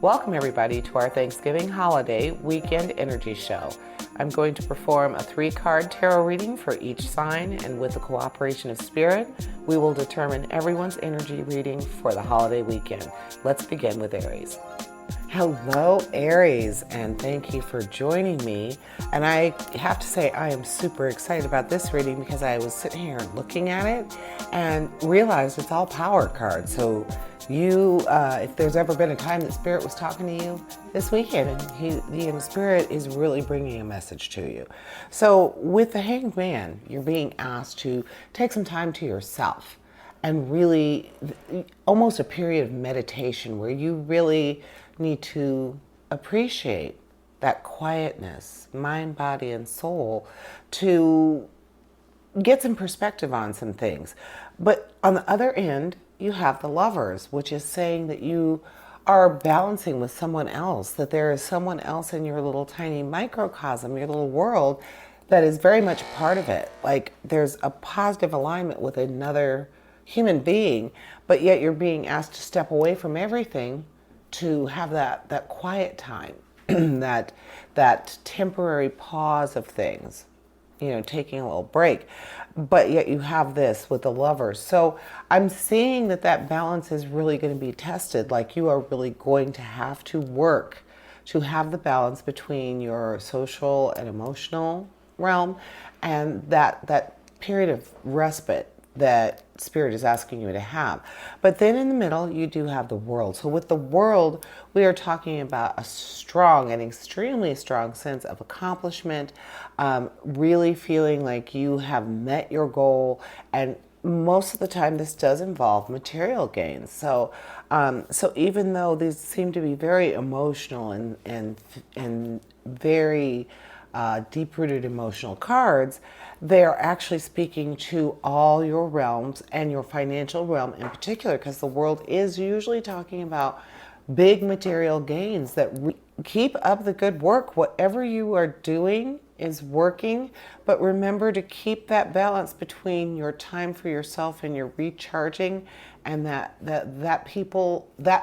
Welcome everybody to our Thanksgiving holiday weekend energy show. I'm going to perform a 3-card tarot reading for each sign, and with the cooperation of Spirit, we will determine everyone's energy reading for the holiday weekend. Let's begin with Aries. Hello Aries, and thank you for joining me. And I have to say I am super excited about this reading because I was sitting here looking at it and realized it's all power cards. So you, if there's ever been a time that Spirit was talking to you this weekend, and Spirit is really bringing a message to you. So with the Hanged Man, you're being asked to take some time to yourself and really almost a period of meditation where you really need to appreciate that quietness, mind, body, and soul, to get some perspective on some things. But on the other end, you have the Lovers, which is saying that you are balancing with someone else, that there is someone else in your little tiny microcosm, your little world, that is very much part of it. Like there's a positive alignment with another human being, but yet you're being asked to step away from everything to have that quiet time, that temporary pause of things, taking a little break. But yet you have this with the Lovers. So I'm seeing that balance is really going to be tested. Like you are really going to have to work to have the balance between your social and emotional realm and that period of respite that Spirit is asking you to have. But then in the middle, you do have the World. So with the World, we are talking about a strong and extremely strong sense of accomplishment, really feeling like you have met your goal. And most of the time, this does involve material gains. So even though these seem to be very emotional and very deep-rooted emotional cards, they are actually speaking to all your realms and your financial realm in particular, because the World is usually talking about big material gains. That keep up the good work. Whatever you are doing is working, but remember to keep that balance between your time for yourself and your recharging, and that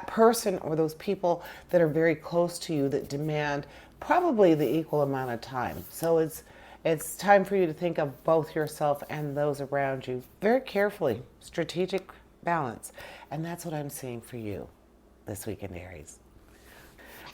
person or those people that are very close to you that demand probably the equal amount of time. So it's time for you to think of both yourself and those around you very carefully. Strategic balance. And that's what I'm seeing for you this weekend, Aries.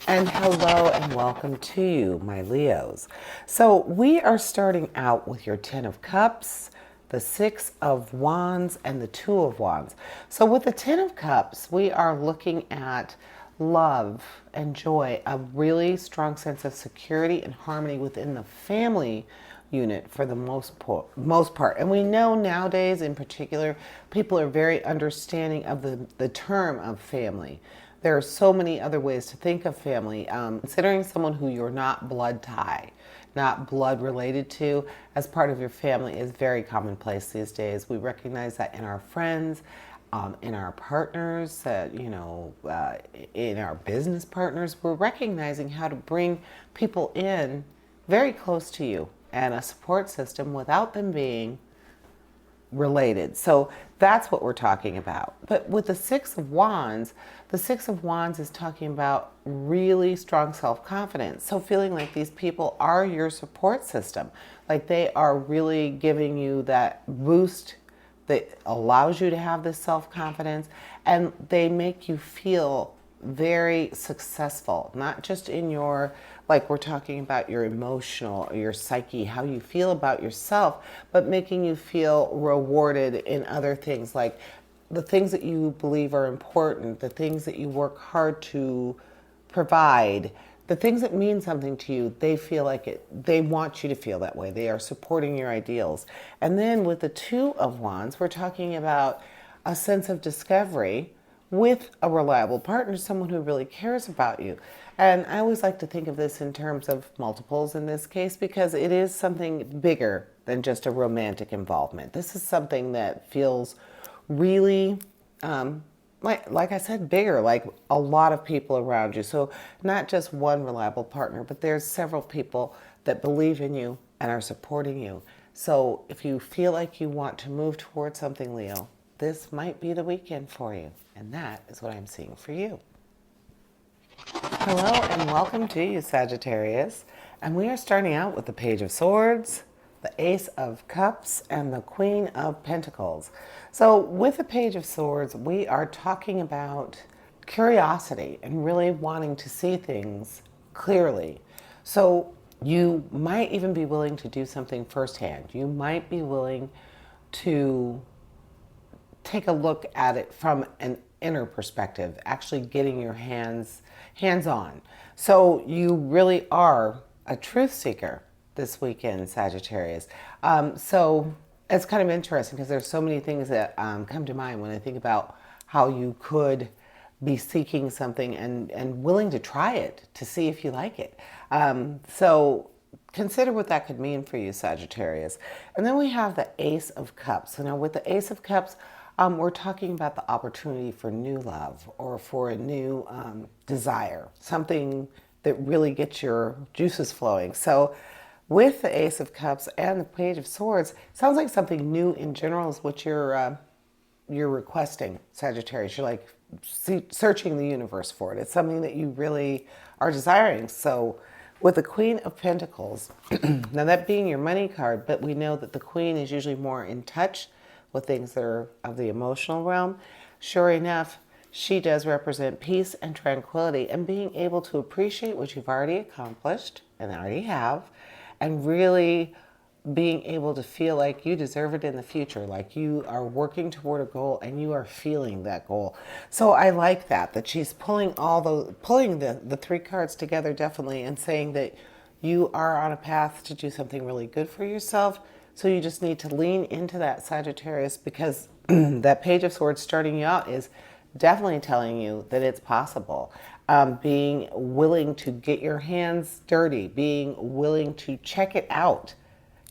And hello and welcome to you, my Leos. So we are starting out with your 10 of Cups, the 6 of Wands, and the 2 of Wands. So with the 10 of Cups, we are looking at love and joy, a really strong sense of security and harmony within the family unit for the most part. And we know nowadays in particular, people are very understanding of the term of family. There are so many other ways to think of family. Considering someone who you're not blood tie, not blood related to, as part of your family is very commonplace these days. We recognize that in our friends, in our partners, in our business partners. We're recognizing how to bring people in very close to you and a support system without them being related. So that's what we're talking about. But with the 6 of Wands is talking about really strong self-confidence. So feeling like these people are your support system, like they are really giving you that boost that allows you to have this self-confidence, and they make you feel very successful, not just in your, like we're talking about your emotional, your psyche, how you feel about yourself, but making you feel rewarded in other things, like the things that you believe are important, the things that you work hard to provide, the things that mean something to you. They feel like it, they want you to feel that way. They are supporting your ideals. And then with the 2 of Wands, we're talking about a sense of discovery with a reliable partner, someone who really cares about you. And I always like to think of this in terms of multiples in this case, because it is something bigger than just a romantic involvement. This is something that feels really like I said, bigger, like a lot of people around you. So not just one reliable partner, but there's several people that believe in you and are supporting you. So if you feel like you want to move towards something, Leo, this might be the weekend for you. And that is what I'm seeing for you. Hello and welcome to you, Sagittarius. And we are starting out with the Page of Swords, the Ace of Cups, and the Queen of Pentacles. So with the Page of Swords, we are talking about curiosity and really wanting to see things clearly. So you might even be willing to do something firsthand. You might be willing to take a look at it from an inner perspective, actually getting your hands on. So you really are a truth seeker this weekend, Sagittarius. So it's kind of interesting because there's so many things that come to mind when I think about how you could be seeking something and willing to try it to see if you like it. So consider what that could mean for you, Sagittarius. And then we have the Ace of Cups. So now with the Ace of Cups, we're talking about the opportunity for new love or for a new desire, something that really gets your juices flowing. So with the Ace of Cups and the Page of Swords, sounds like something new in general is what you're requesting, Sagittarius. You're like searching the universe for it. It's something that you really are desiring. So with the Queen of Pentacles, now that being your money card, but we know that the Queen is usually more in touch with things that are of the emotional realm. Sure enough, she does represent peace and tranquility and being able to appreciate what you've already accomplished and already have, and really being able to feel like you deserve it in the future, like you are working toward a goal and you are feeling that goal. So I like that she's pulling the three cards together definitely and saying that you are on a path to do something really good for yourself. So you just need to lean into that, Sagittarius, because that Page of Swords starting you out is definitely telling you that it's possible. Being willing to get your hands dirty, being willing to check it out.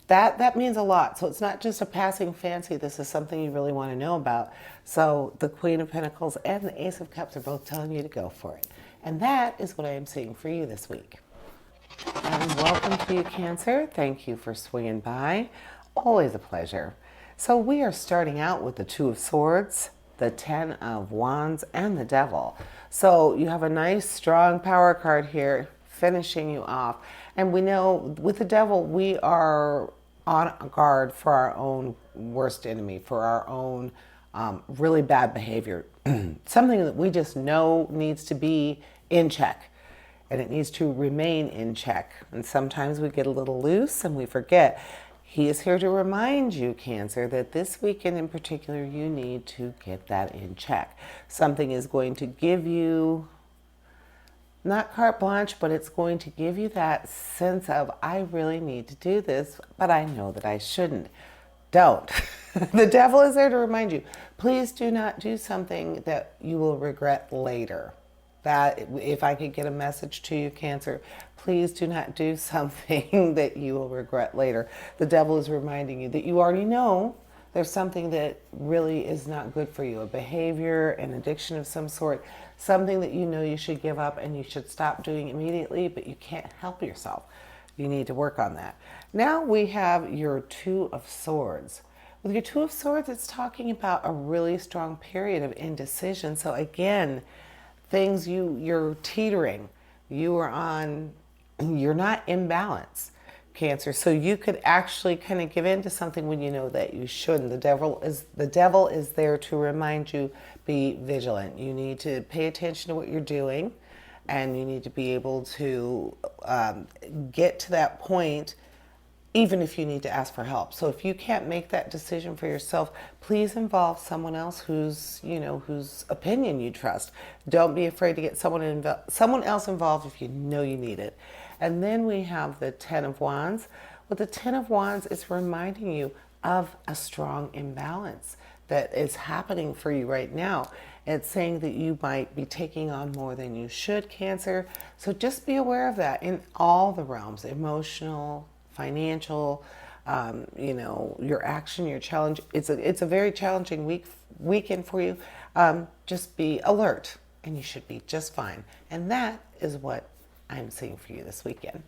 That means a lot. So it's not just a passing fancy. This is something you really want to know about. So the Queen of Pentacles and the Ace of Cups are both telling you to go for it. And that is what I am seeing for you this week. And welcome to you, Cancer. Thank you for swinging by. Always a pleasure. So we are starting out with the Two of Swords, the Ten of Wands, and the Devil. So you have a nice, strong power card here finishing you off. And we know with the Devil, we are on guard for our own worst enemy, for our own really bad behavior. Something that we just know needs to be in check. And it needs to remain in check. And sometimes we get a little loose and we forget. He is here to remind you, Cancer, that this weekend in particular, you need to get that in check. Something is going to give you, not carte blanche, but it's going to give you that sense of, I really need to do this, but I know that I shouldn't. Don't. The Devil is there to remind you, please do not do something that you will regret later. That if I could get a message to you, Cancer, please do not do something that you will regret later. The Devil is reminding you that you already know there's something that really is not good for you, a behavior, an addiction of some sort, something that you know you should give up and you should stop doing immediately, but you can't help yourself. You need to work on that. Now we have your Two of Swords. With your Two of Swords, it's talking about a really strong period of indecision. So again, things you're teetering, you're not in balance, Cancer. So you could actually kind of give in to something when you know that you shouldn't. The devil is there to remind you, be vigilant. You need to pay attention to what you're doing, and you need to be able to get to that point even if you need to ask for help. So if you can't make that decision for yourself, please involve someone else whose opinion you trust. Don't be afraid to get someone else involved if you know you need it. And then we have the Ten of Wands. With the Ten of Wands, it's reminding you of a strong imbalance that is happening for you right now. It's saying that you might be taking on more than you should, Cancer. So just be aware of that in all the realms, emotional, financial, your action, your challenge. It's a very challenging weekend for you. Just be alert and you should be just fine. And that is what I'm seeing for you this weekend.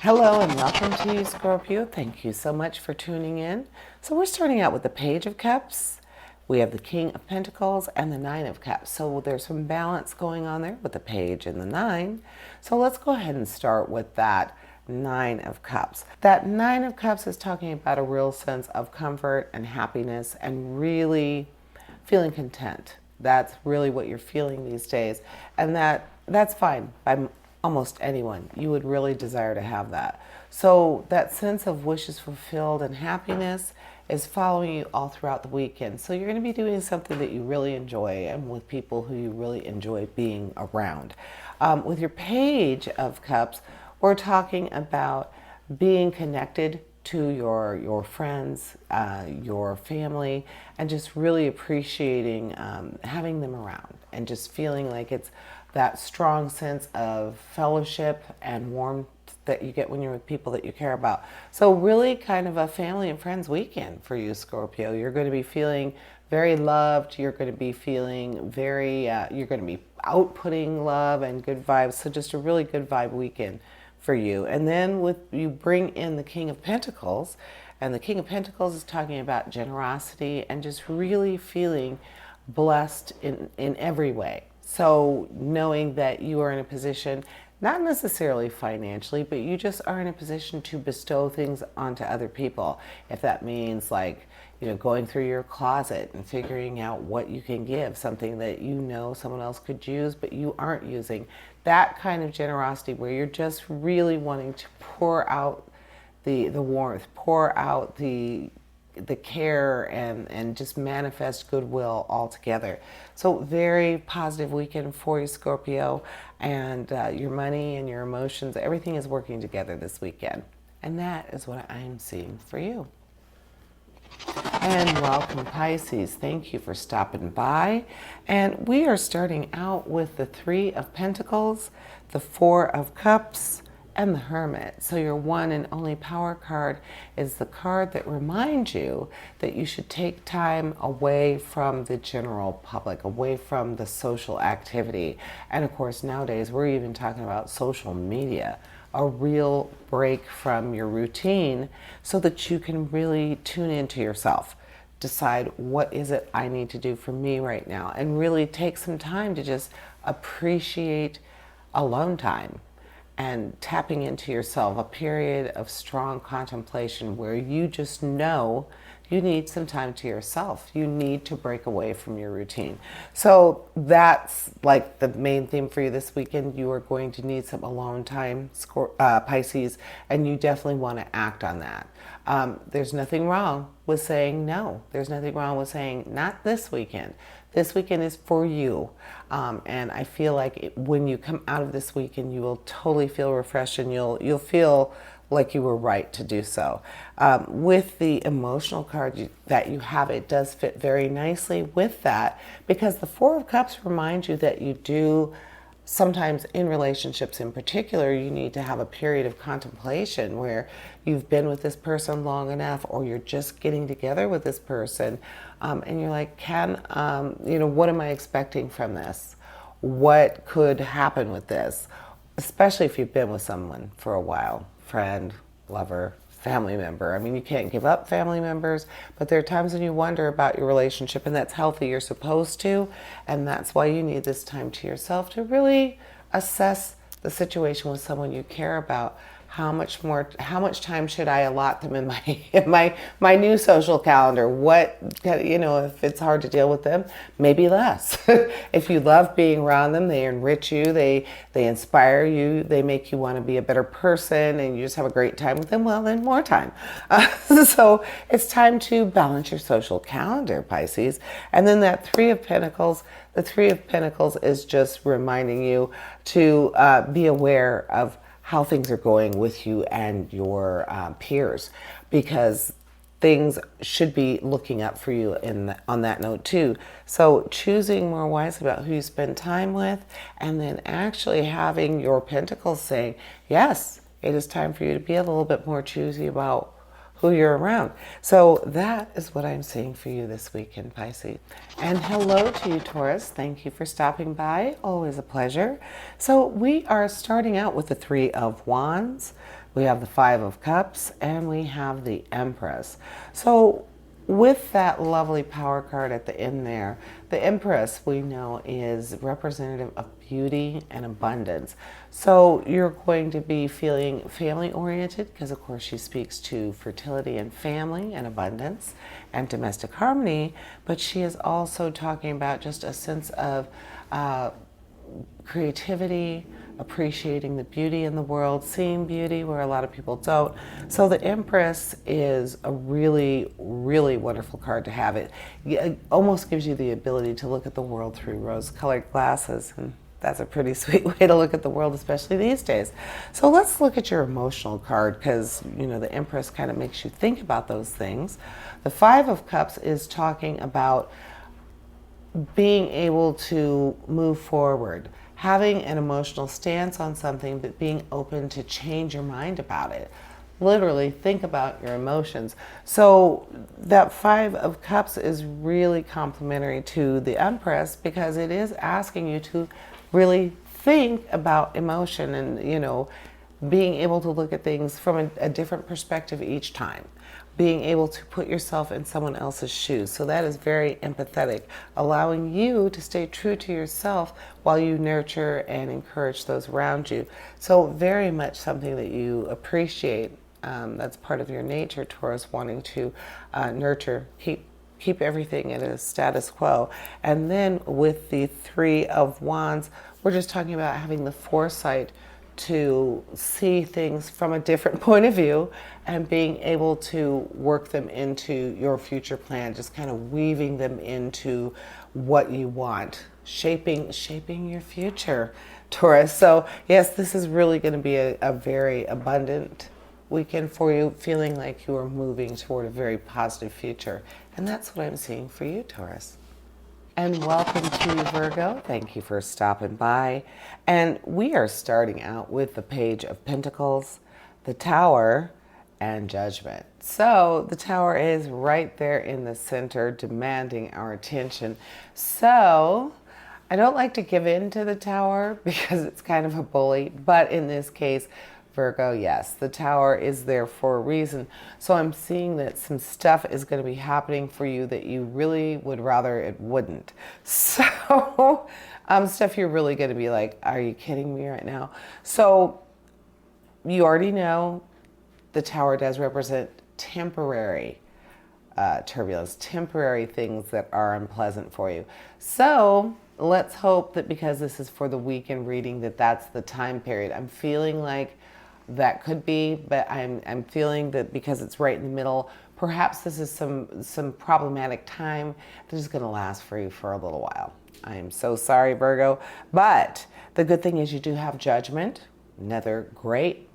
Hello and welcome to you, Scorpio. Thank you so much for tuning in. So we're starting out with the Page of Cups, We have the King of Pentacles and the Nine of Cups. So there's some balance going on there with the Page and the Nine. So let's go ahead and start with that Nine of Cups. That Nine of Cups is talking about a real sense of comfort and happiness and really feeling content. That's really what you're feeling these days. And that's fine by almost anyone. You would really desire to have that. So that sense of wishes fulfilled and happiness is following you all throughout the weekend. So you're going to be doing something that you really enjoy and with people who you really enjoy being around. With your Page of Cups, we're talking about being connected to your friends, your family, and just really appreciating having them around and just feeling like it's that strong sense of fellowship and warmth that you get when you're with people that you care about. So really kind of a family and friends weekend for you, Scorpio. You're going to be feeling very loved. You're going to be feeling very, you're going to be outputting love and good vibes. So just a really good vibe weekend for you. And then you bring in the King of Pentacles, and the King of Pentacles is talking about generosity and just really feeling blessed in every way. So knowing that you are in a position, not necessarily financially, but you just are in a position to bestow things onto other people. If that means like, going through your closet and figuring out what you can give, something that someone else could use, but you aren't using. That kind of generosity where you're just really wanting to pour out the warmth, pour out the care and just manifest goodwill all together. So very positive weekend for you, Scorpio, and your money and your emotions, everything is working together this weekend. And that is what I'm seeing for you. And welcome, Pisces. Thank you for stopping by. And we are starting out with the Three of Pentacles, the Four of Cups, and the Hermit. So your one and only power card is the card that reminds you that you should take time away from the general public, away from the social activity. And of course, nowadays, we're even talking about social media. A real break from your routine so that you can really tune into yourself. Decide what is it I need to do for me right now, and really take some time to just appreciate alone time and tapping into yourself, a period of strong contemplation where you just know you need some time to yourself. You need to break away from your routine. So that's like the main theme for you this weekend. You are going to need some alone time, Pisces, and you definitely want to act on that. There's nothing wrong with saying no. There's nothing wrong with saying not this weekend. This weekend is for you. And I feel like when you come out of this weekend, you will totally feel refreshed and you'll feel like you were right to do so. With the emotional card that you have, it does fit very nicely with that, because the Four of Cups reminds you that you do sometimes in relationships in particular, you need to have a period of contemplation where you've been with this person long enough, or you're just getting together with this person, and you're like, what am I expecting from this? What could happen with this? Especially if you've been with someone for a while. Friend, lover, family member. I mean, you can't give up family members, but there are times when you wonder about your relationship, and that's healthy. You're supposed to, and that's why you need this time to yourself to really assess the situation with someone you care about. How much time should I allot them in my new social calendar? If it's hard to deal with them, maybe less. If you love being around them, they enrich you, they inspire you, they make you want to be a better person, and you just have a great time with them, well, then more time. So it's time to balance your social calendar, Pisces. And then that Three of Pentacles, the Three of Pentacles is just reminding you to be aware of how things are going with you and your peers, because things should be looking up for you on that note too. So choosing more wisely about who you spend time with, and then actually having your pentacles saying, yes, it is time for you to be a little bit more choosy about who you're around. So that is what I'm seeing for you this weekend, Pisces. And hello to you, Taurus. Thank you for stopping by. Always a pleasure. So we are starting out with the Three of Wands. We have the Five of Cups, and we have the Empress. So with that lovely power card at the end there, the Empress we know is representative of beauty and abundance. So you're going to be feeling family oriented because of course she speaks to fertility and family and abundance and domestic harmony, but she is also talking about just a sense of creativity, appreciating the beauty in the world, seeing beauty where a lot of people don't. So the Empress is a really, really wonderful card to have. It almost gives you the ability to look at the world through rose-colored glasses, and that's a pretty sweet way to look at the world, especially these days. So let's look at your emotional card because, you know, the Empress kind of makes you think about those things. The Five of Cups is talking about being able to move forward, having an emotional stance on something, but being open to change your mind about it. Literally think about your emotions. So that Five of Cups is really complementary to the Empress because it is asking you to really think about emotion and, you know, being able to look at things from a different perspective each time. Being able to put yourself in someone else's shoes. So that is very empathetic, allowing you to stay true to yourself while you nurture and encourage those around you. So very much something that you appreciate. That's part of your nature, Taurus, wanting to nurture, keep everything at a status quo. And then with the Three of Wands, we're just talking about having the foresight to see things from a different point of view and being able to work them into your future plan, just kind of weaving them into what you want, shaping your future, Taurus. So yes, this is really going to be a very abundant weekend for you, feeling like you are moving toward a very positive future. And that's what I'm seeing for you, Taurus. And welcome to Virgo. Thank you for stopping by. And we are starting out with the Page of Pentacles, the Tower, and Judgment. So the Tower is right there in the center, demanding our attention. So I don't like to give in to the Tower because it's kind of a bully, but in this case, Virgo, yes, the Tower is there for a reason. So I'm seeing that some stuff is going to be happening for you that you really would rather it wouldn't. So stuff you're really going to be like, are you kidding me right now? So you already know the Tower does represent temporary turbulence, temporary things that are unpleasant for you. So let's hope that because this is for the weekend reading, that's the time period. I'm feeling like that could be, but I'm feeling that because it's right in the middle, perhaps this is some problematic time that is going to last for you for a little while. I am so sorry, Virgo, but the good thing is you do have Judgment, another great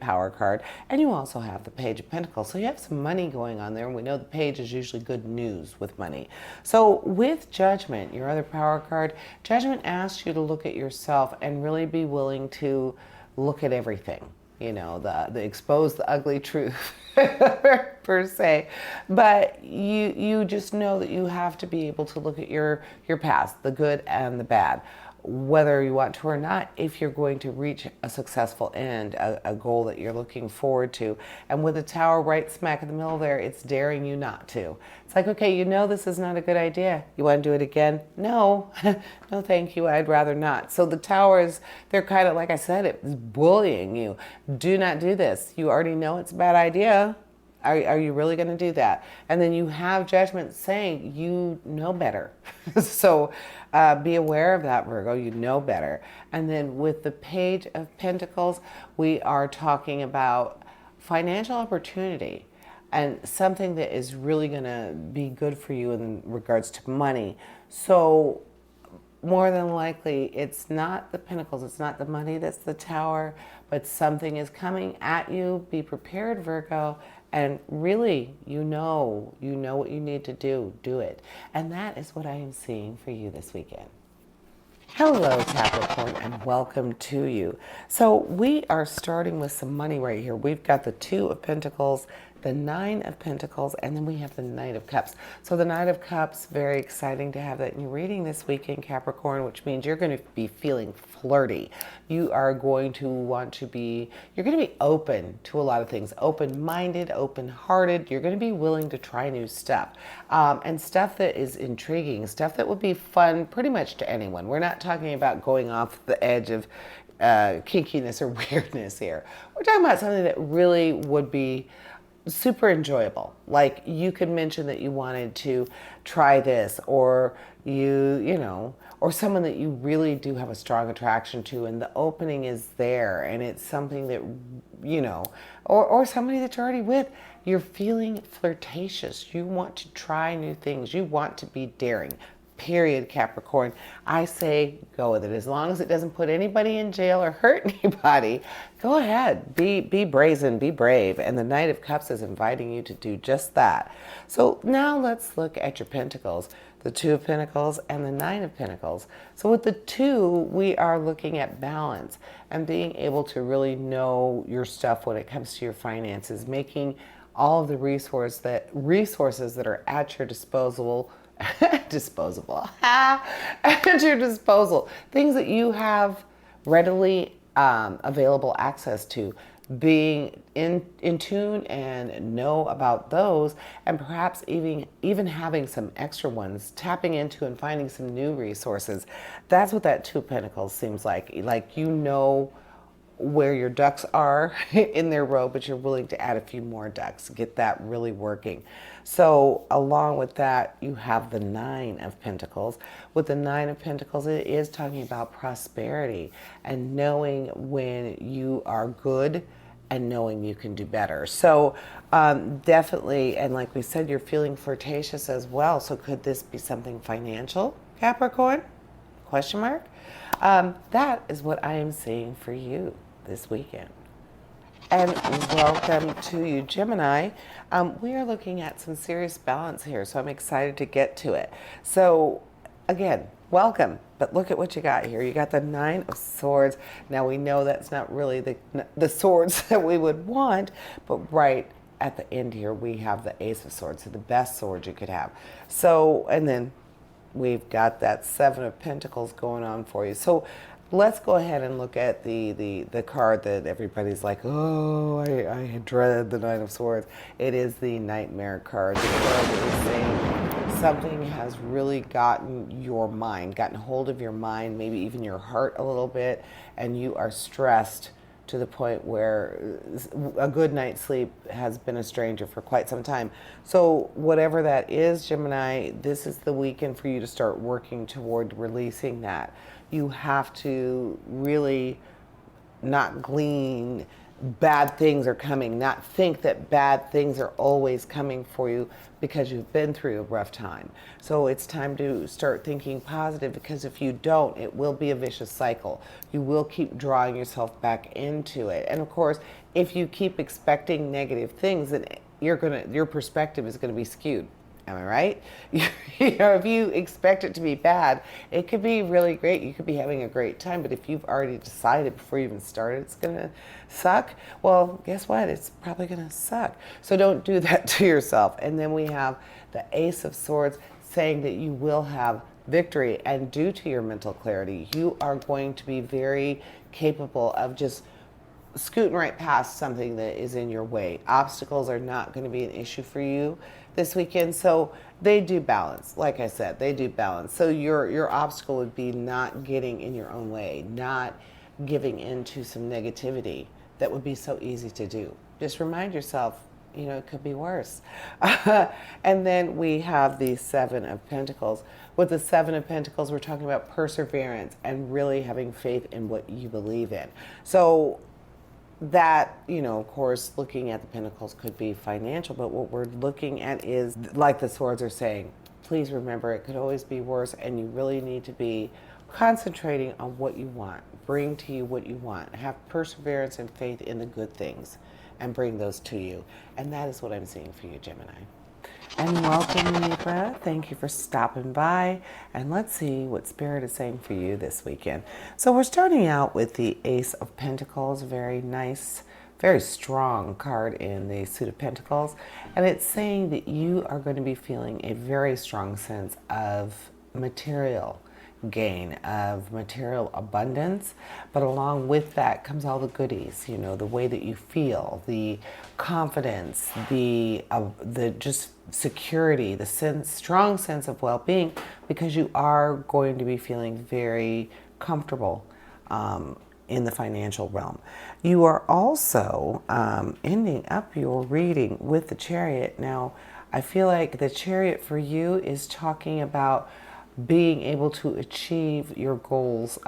power card, and you also have the Page of Pentacles. So you have some money going on there, and we know the Page is usually good news with money. So with Judgment, your other power card, Judgment asks you to look at yourself and really be willing to look at everything. You know, the expose the ugly truth per se, but you just know that you have to be able to look at your past, the good and the bad, whether you want to or not, if you're going to reach a successful end, a goal that you're looking forward to. And with the Tower right smack in the middle there, it's daring you not to. It's like, okay, you know this is not a good idea. You want to do it again? No, no thank you, I'd rather not. So the Towers, they're kind of, like I said, it's bullying you. Do not do this. You already know it's a bad idea. Are you really going to do that? And then you have Judgment saying you know better. So be aware of that, Virgo. You know better. And then with the Page of Pentacles, we are talking about financial opportunity and something that is really going to be good for you in regards to money. So more than likely, it's not the Pentacles, it's not the money that's the Tower, but something is coming at you. Be prepared, Virgo. And really, you know what you need to do it. And that is what I am seeing for you this weekend. Hello, Capricorn, and welcome to you. So we are starting with some money right here. We've got the Two of Pentacles, the Nine of Pentacles, and then we have the Knight of Cups. So the Knight of Cups, very exciting to have that in your reading this weekend, Capricorn, which means you're going to be feeling flirty. You are going to want to be, you're going to be open to a lot of things, open-minded, open-hearted. You're going to be willing to try new stuff, and stuff that is intriguing, stuff that would be fun pretty much to anyone. We're not talking about going off the edge of kinkiness or weirdness here. We're talking about something that really would be super enjoyable. Like you could mention that you wanted to try this, or you know, or someone that you really do have a strong attraction to, and the opening is there, and it's something that, you know, or somebody that you're already with. You're feeling flirtatious. You want to try new things. You want to be daring. Period, Capricorn. I say go with it. As long as it doesn't put anybody in jail or hurt anybody, go ahead. Be brazen, be brave. And the Knight of Cups is inviting you to do just that. So now let's look at your Pentacles. The Two of Pentacles and the Nine of Pentacles. So with the two, we are looking at balance and being able to really know your stuff when it comes to your finances, making all of the resources that are at your disposal at your disposal, things that you have readily available access to, being in tune and know about those, and perhaps even having some extra ones, tapping into and finding some new resources. That's what that Two of Pentacles seems like. Like, you know where your ducks are in their row, but you're willing to add a few more ducks, get that really working. So along with that, you have the Nine of Pentacles. With the Nine of Pentacles, it is talking about prosperity and knowing when you are good and knowing you can do better. So definitely, and like we said, you're feeling flirtatious as well. So could this be something financial, Capricorn? Question mark? That is what I am seeing for you this weekend. And welcome to you, Gemini. We are looking at some serious balance here, so I'm excited to get to it. So again, welcome, but look at what you got here. You got the Nine of Swords. Now we know that's not really the swords that we would want, but right at the end here we have the Ace of Swords, so the best sword you could have. So, and then we've got that Seven of Pentacles going on for you. So let's go ahead and look at the card that everybody's like, oh, I dread the Nine of Swords. It is the Nightmare card. The card that is saying something has really gotten your mind, gotten hold of your mind, maybe even your heart a little bit, and you are stressed to the point where a good night's sleep has been a stranger for quite some time. So whatever that is, Gemini, this is the weekend for you to start working toward releasing that. You have to really not glean bad things are coming, not think that bad things are always coming for you because you've been through a rough time. So it's time to start thinking positive, because if you don't, it will be a vicious cycle. You will keep drawing yourself back into it. And of course, if you keep expecting negative things, then your perspective is going to be skewed. Am I right? You know, if you expect it to be bad, it could be really great. You could be having a great time, but if you've already decided before you even started it's going to suck, well, guess what? It's probably going to suck. So don't do that to yourself. And then we have the Ace of Swords saying that you will have victory, and due to your mental clarity, you are going to be very capable of just scooting right past something that is in your way. Obstacles are not going to be an issue for you this weekend. So they do balance. Like I said, they do balance. So your obstacle would be not getting in your own way, not giving into some negativity that would be so easy to do. Just remind yourself, you know, it could be worse. And then we have the Seven of Pentacles. With the Seven of Pentacles, we're talking about perseverance and really having faith in what you believe in. So that, you know, of course, looking at the Pentacles could be financial, but what we're looking at is, like the Swords are saying, please remember it could always be worse, and you really need to be concentrating on what you want. Bring to you what you want. Have perseverance and faith in the good things and bring those to you. And that is what I'm seeing for you, Gemini. And welcome, Libra. Thank you for stopping by. And let's see what Spirit is saying for you this weekend. So we're starting out with the Ace of Pentacles. Very nice very strong card in the Suit of Pentacles, and it's saying that you are going to be feeling a very strong sense of material gain, of material abundance, but along with that comes all the goodies, you know, the way that you feel, the confidence, the just security, the strong sense of well-being, because you are going to be feeling very comfortable in the financial realm. You are also ending up your reading with the Chariot. Now, I feel like the Chariot for you is talking about being able to achieve your goals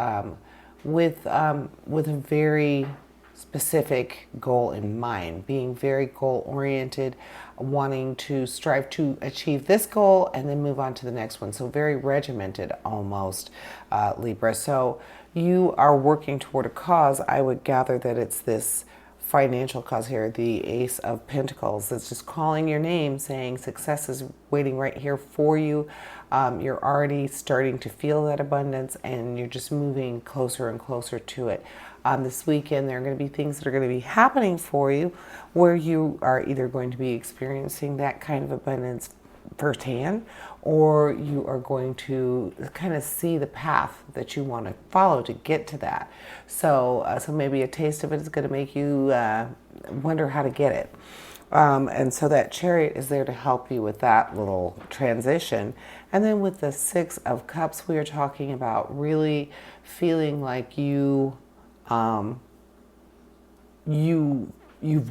with a very specific goal in mind, being very goal oriented, wanting to strive to achieve this goal and then move on to the next one. So very regimented almost, Libra. So you are working toward a cause. I would gather that it's this financial cause here, the Ace of Pentacles. It's just calling your name, saying success is waiting right here for you. You're already starting to feel that abundance, and you're just moving closer and closer to it. This weekend, there are going to be things that are going to be happening for you where you are either going to be experiencing that kind of abundance firsthand, or you are going to kind of see the path that you want to follow to get to that. So maybe a taste of it is going to make you wonder how to get it. And so that Chariot is there to help you with that little transition. And then with the Six of Cups, we are talking about really feeling like you've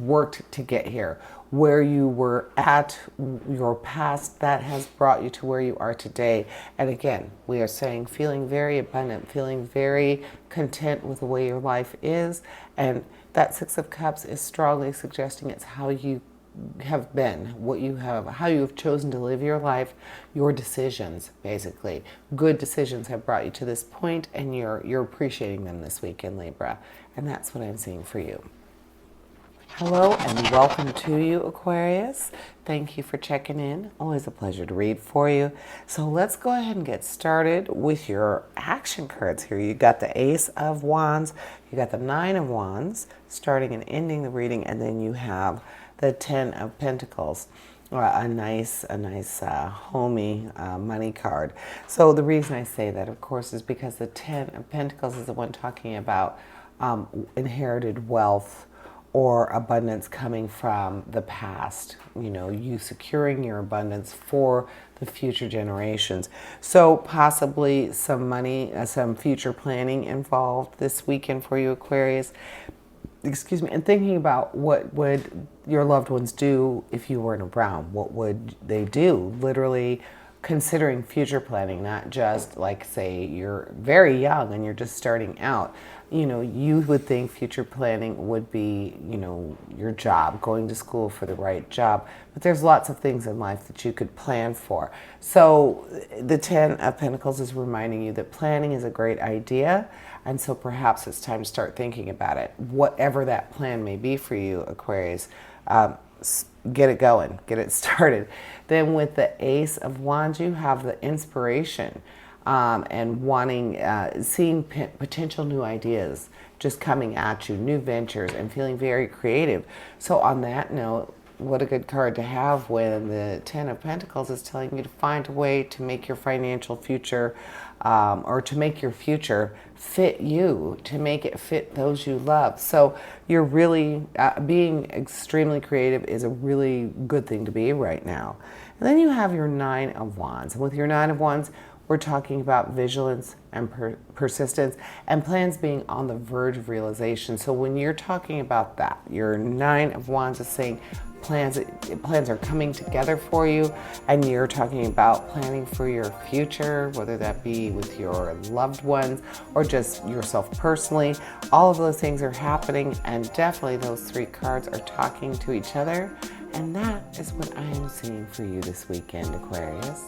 worked to get here. Where you were at your past, that has brought you to where you are today. And again, we are saying feeling very abundant, feeling very content with the way your life is. And that Six of Cups is strongly suggesting it's how you have been, what you have, how you have chosen to live your life, your decisions, basically. Good decisions have brought you to this point, and you're appreciating them this weekend, Libra. And that's what I'm seeing for you. Hello and welcome to you, Aquarius. Thank you for checking in. Always a pleasure to read for you. So let's go ahead and get started with your action cards here. You got the Ace of Wands, you got the Nine of Wands, starting and ending the reading, and then you have the Ten of Pentacles. A nice homey money card. So the reason I say that, of course, is because the Ten of Pentacles is the one talking about inherited wealth or abundance coming from the past, you know, you securing your abundance for the future generations. So possibly some money, some future planning involved this weekend for you, Aquarius. Excuse me, and thinking about what would your loved ones do if you weren't around. What would they do? Literally considering future planning, not just like, say, you're very young and you're just starting out. You know, you would think future planning would be, you know, your job, going to school for the right job. But there's lots of things in life that you could plan for. So the Ten of Pentacles is reminding you that planning is a great idea. And so perhaps it's time to start thinking about it. Whatever that plan may be for you, Aquarius, get it going, get it started. Then with the Ace of Wands, you have the inspiration. And wanting, seeing potential new ideas just coming at you, new ventures, and feeling very creative. So on that note, what a good card to have when the Ten of Pentacles is telling you to find a way to make your financial future, or to make your future fit you, to make it fit those you love. So you're really, being extremely creative is a really good thing to be right now. And then you have your Nine of Wands. And with your Nine of Wands, we're talking about vigilance and persistence and plans being on the verge of realization. So when you're talking about that, your Nine of Wands is saying plans are coming together for you, and you're talking about planning for your future, whether that be with your loved ones or just yourself personally. All of those things are happening, and definitely those three cards are talking to each other. And that is what I am seeing for you this weekend, Aquarius.